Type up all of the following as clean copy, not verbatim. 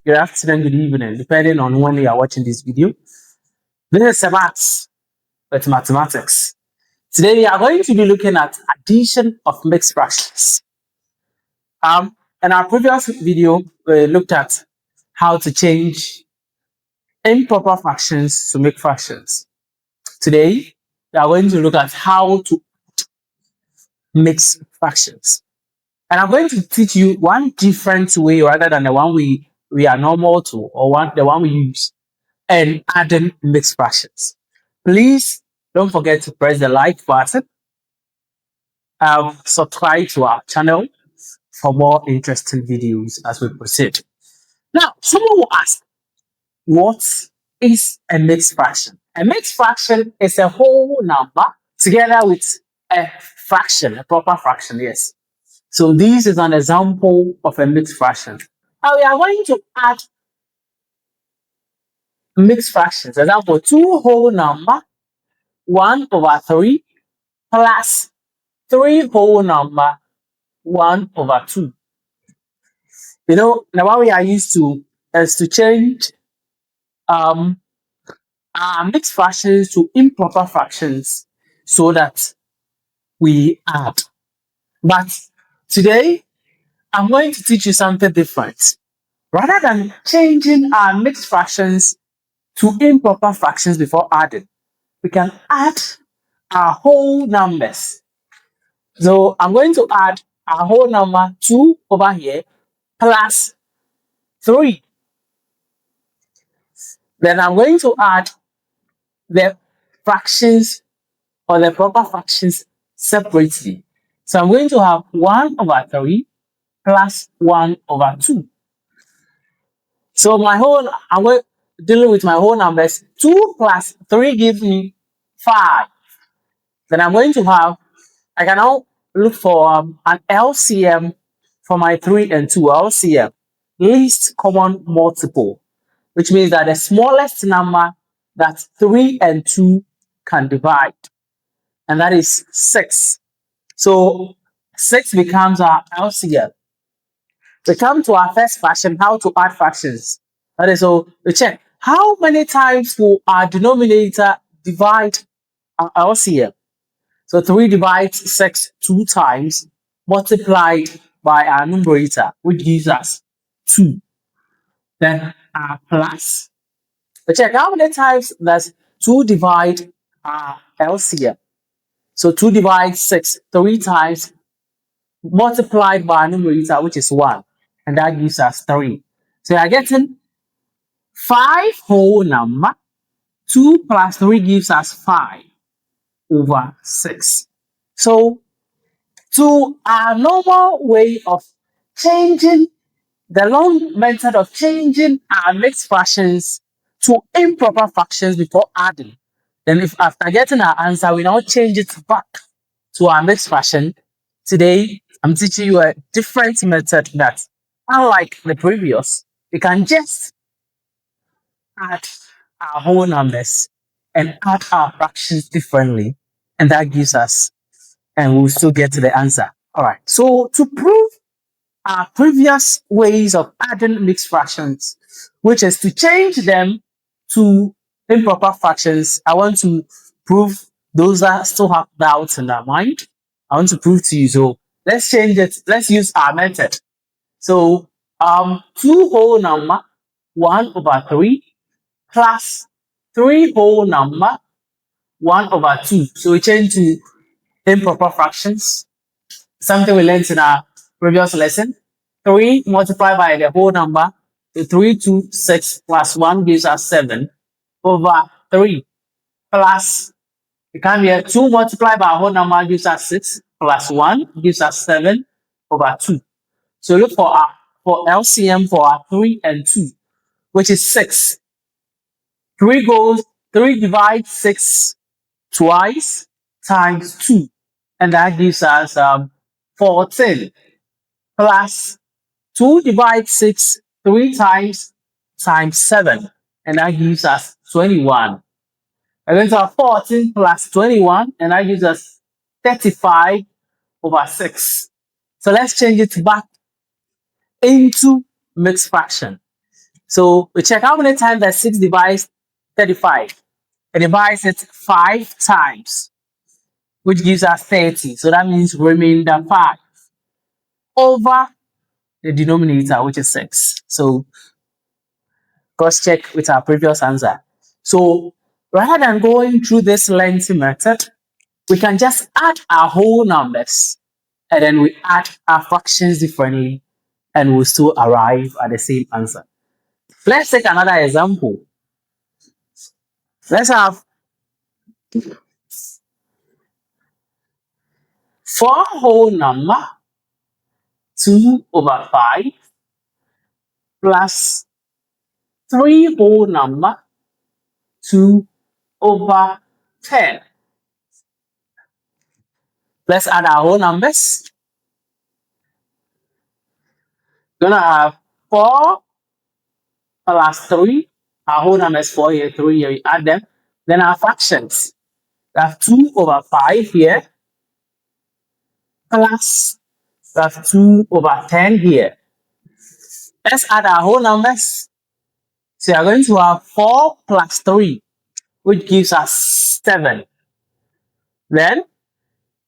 good afternoon, good evening, depending on when you are watching this video. This is Maths with Mathematics. Today we are going to be looking at addition of mixed fractions. In our previous video, we looked at how to change improper fractions to make fractions. Today, we are going to look at how to mix fractions. And I'm going to teach you one different way rather than the one we are normal to or the one we use and adding mixed fractions. Please don't forget to press the like button. Subscribe to our channel for more interesting videos as we proceed. Now, someone will ask, what is a mixed fraction? A mixed fraction is a whole number together with a fraction, a proper fraction, yes. So this is an example of a mixed fraction. Now we are going to add mixed fractions. Example, 2 whole number 1/3 plus 3 whole number 1/2. You know, now what we are used to is to change our mixed fractions to improper fractions so that we add. But today, I'm going to teach you something different. Rather than changing our mixed fractions to improper fractions before adding, we can add our whole numbers. So I'm going to add our whole number 2 over here plus 3. Then I'm going to add the fractions or the proper fractions separately. So I'm going to have 1/3 plus 1/2. So I'm dealing with my whole numbers. 2 plus 3 gives me 5. Then I'm going to have, I can now look for an LCM for my 3 and 2. LCM, least common multiple, which means that the smallest number that 3 and 2 can divide, and that is 6. So 6 becomes our LCM. We come to our first fraction, how to add fractions. That is, so we check how many times will our denominator divide our LCM. So 3 divides 6 2 times, multiplied by our numerator, which gives us 2. Then our plus. We check how many times does 2 divide our LCM. So 2 divides 6 3 times, multiplied by our numerator, which is 1. And that gives us 3. So you are getting 5 whole number. 2 plus 3 gives us 5/6. So to our normal way of changing, the long method of changing our mixed fractions to improper fractions before adding, then if after getting our answer, we now change it back to our mixed fraction. Today, I'm teaching you a different method that, unlike the previous, we can just add our whole numbers and add our fractions differently, and that gives us, and we'll still get to the answer. All right. So to prove our previous ways of adding mixed fractions, which is to change them to improper fractions, I want to prove those that still have doubts in their mind. I want to prove to you. So let's change it. Let's use our method. So 2 whole number 1/3 plus 3 whole number 1/2. So we change to improper fractions. Something we learned in our previous lesson. 3 multiplied by the whole number. So 3 2 6 plus 1 gives us 7/3 plus, we come here, 2 multiplied by a whole number gives us 6 plus 1 gives us 7/2. So look for LCM for our 3 and 2, which is 6. 3 divides 6 twice times 2, and that gives us 14 plus 2 divides 6 3 times 7, and that gives us 21. We're going to have 14 plus 21, and that gives us 35/6. So let's change it back into mixed fraction. So we check how many times that 6 divides 35. It divides it 5 times, which gives us 30. So that means remainder 5 over the denominator, which is 6. So cross check with our previous answer. So rather than going through this lengthy method, we can just add our whole numbers and then we add our fractions differently and we'll still arrive at the same answer. Let's take another example. Let's have 4 whole number 2 over 5 plus 3 whole number 2 over 10. Let's add our whole numbers. We're gonna have 4 plus 3. Our whole number is 4 here, 3 here. We add them. Then our fractions. We have 2 over 5 here plus we have 2 over 10 here. Let's add our whole numbers. So we are going to have 4 plus 3, which gives us 7. Then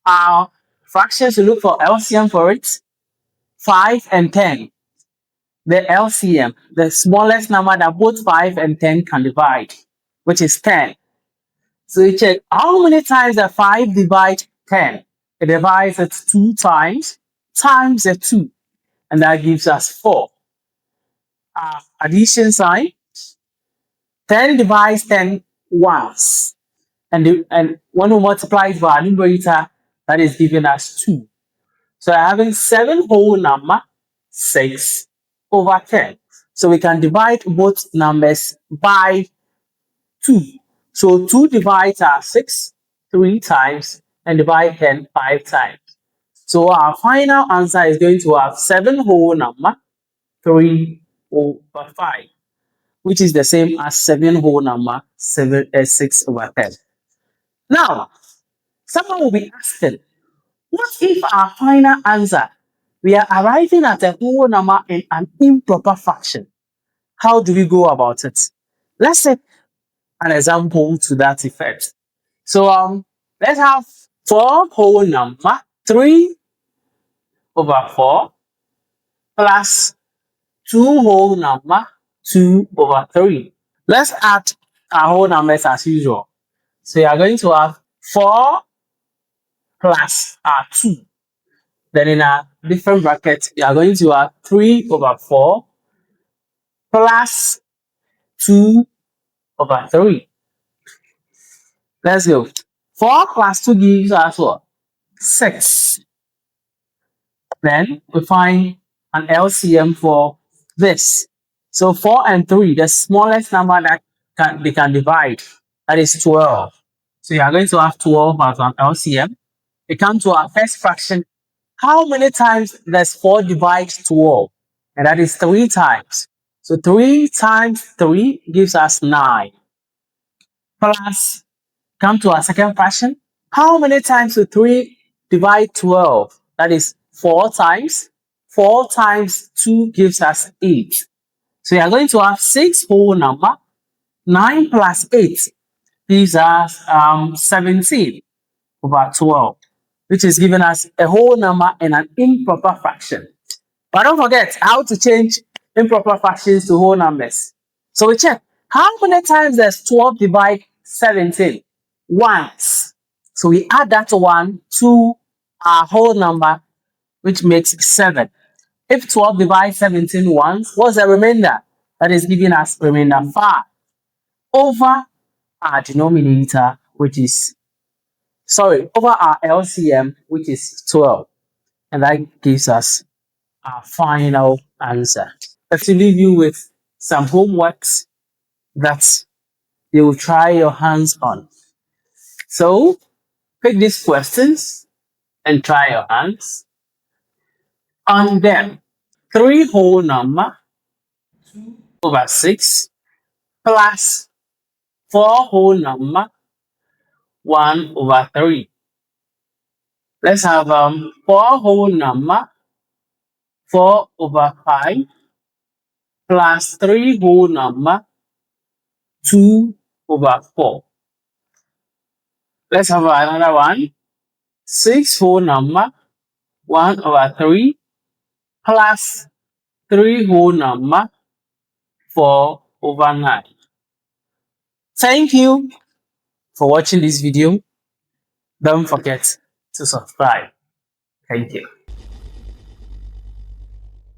our fractions, we look for LCM for it. 5 and 10. The LCM, the smallest number that both 5 and 10 can divide, which is 10. So you check how many times the 5 divide 10. It divides it 2 times the 2, and that gives us 4. Addition sign. 10 divides 10 once, and when we multiply it by a numerator, that is giving us 2. So having 7 whole number 6 over 10. So we can divide both numbers by 2. So 2 divides our 6 3 times and divide 10 5 times. So our final answer is going to have 7 whole number 3 over 5, which is the same as 7 whole number 6 over 10. Now, someone will be asking, what if our final answer, we are arriving at a whole number in an improper fraction? How do we go about it? Let's take an example to that effect. So let's have 4 whole number 3 over 4 plus 2 whole number 2 over 3. Let's add our whole numbers as usual. So you are going to have 4 plus 2. Then in a different bracket, you are going to have 3 over 4 plus 2 over 3. Let's go. 4 plus 2 gives us what? 6. Then we find an LCM for this. So 4 and 3, the smallest number that they can divide, that is 12. So you are going to have 12 as an LCM. We come to our first fraction. How many times does 4 divide 12? And that is 3 times. So 3 times 3 gives us 9. Plus, come to our second fraction. How many times do 3 divide 12? That is 4 times. 4 times 2 gives us 8. So you are going to have 6 whole number. 9 plus 8 gives us 17 over 12, which is giving us a whole number in an improper fraction. But don't forget how to change improper fractions to whole numbers. So we check. How many times does 12 divide 17? Once. So we add that 1 to our whole number, which makes 7. If 12 divides 17 once, what's the remainder? That is giving us remainder 5 over our denominator, which is, over our LCM, which is 12. And that gives us our final answer. Let's leave you with some homeworks that you will try your hands on. So pick these questions and try your hands on them. 3 whole number 2 over 6 plus 4 whole number 1 over 3. Let's have 4 whole number 4 over 5 plus 3 whole number 2 over 4. Let's have another one. 6 whole number 1 over 3 plus 3 whole number 4 over 9. Thank you for watching this video. Don't forget to subscribe. Thank you.